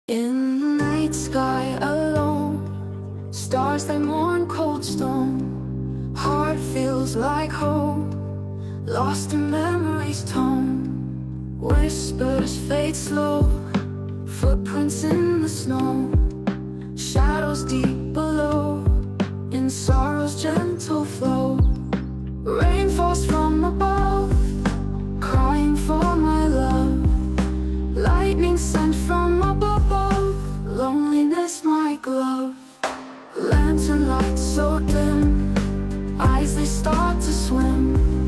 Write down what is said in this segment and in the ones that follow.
In the night sky alone, stars they mourn cold stone. Heart feels like home, lost in memory's tone. Whispers fade slow, footprints in the snow. Shadows deep below, in sorrow's gentle flow. Rain falls from above, crying for my love. Lightning sent from up above, loneliness my glove. Lantern light so dim, eyes they start to swim.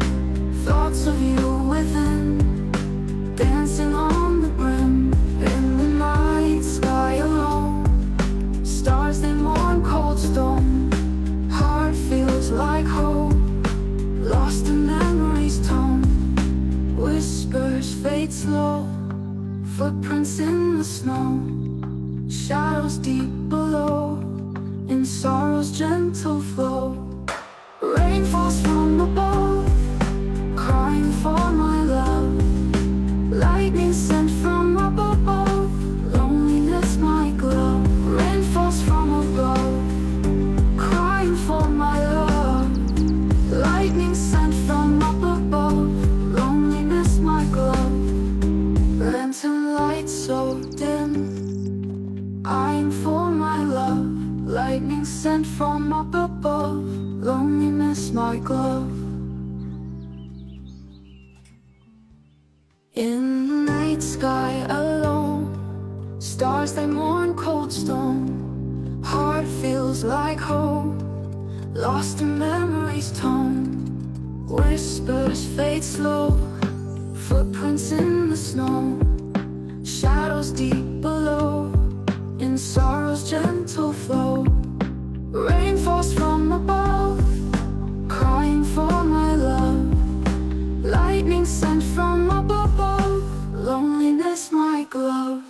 Thoughts of you within, dancing on the brim. In the night sky alone, stars they mourn cold stone. Heart feels like hope, lost in memory's tone. Whispers fade slow, footprints in the snow. Shadows deep below, in sorrow's gentle flow. Rain falls from above, crying for my love. Lightning sent from up above, loneliness my glove. Rain falls from above, crying for my love. Lightning sent from up above, loneliness my glove. Lantern light so dim, eyeing for my love. Lightning sent from up above, loneliness my glove. In the night sky alone, stars they mourn cold stone. Heart feels like home, lost in memory's tone. Whispers fade slow, footprints in the snow. Shadows deep below, in sorrow's gentle flow. Rain falls from above, crying for my love. Lightning sent from up above, loneliness my glove.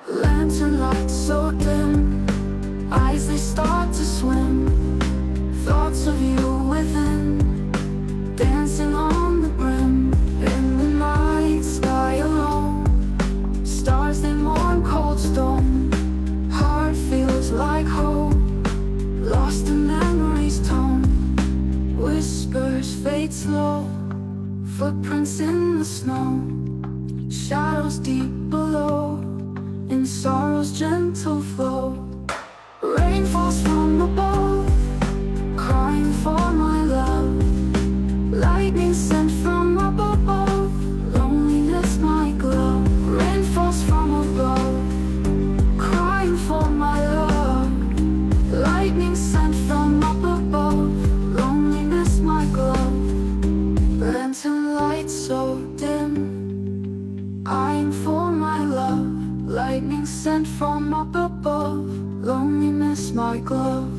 Lantern light so dim, eyes they start to swim. Thoughts of you within, dancing on the brim. In the night sky alone, stars they mourn cold stone. Heart feels like hope, lost in memory's tone. Whispers fade slow, footprints in the snow. Shadows deep below, in sorrow's gentle flow. Rain falls from above, crying for my love. Lightning sent from up above, loneliness my glove. Rain falls from above, crying for my love. Lightning sent from up above, loneliness my glove. Lantern light so dim, eyeing for my love. Lightning sent from up above, loneliness my glove.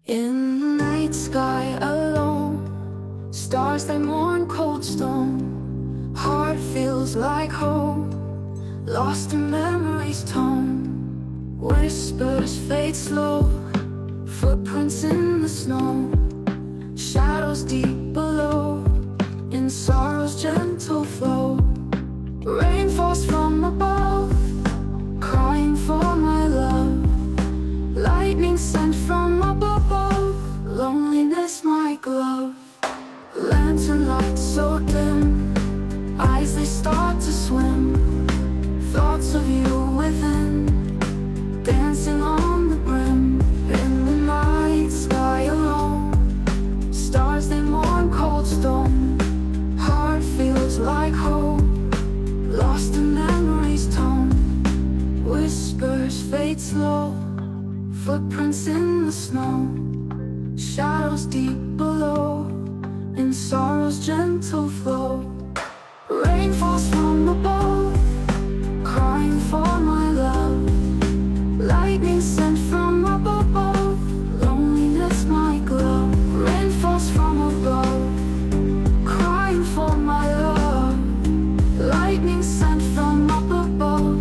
In the night sky alone, stars they mourn cold stone. Heart feels like home, lost in memory's tone. Whispers fade slow, footprints in the snow. Shadows deep below, in sorrow's gentle flow. Rain falls from above, crying for my love. Lightning sent from up above, loneliness my glove. Lantern light so dim, eyes they start to swim. Thoughts of you within, dancing on the brim. In the night sky alone, stars they mourn cold stone. Heart feels like hope, lost in memory's tone. Whispers fade slow, footprints in the snow. Shadows deep below, in sorrow's gentle flow. Rain falls from above, crying for my love. Lightning sent from up above, loneliness my glove. Rain falls from above, crying for my love. Lightning sent from up above,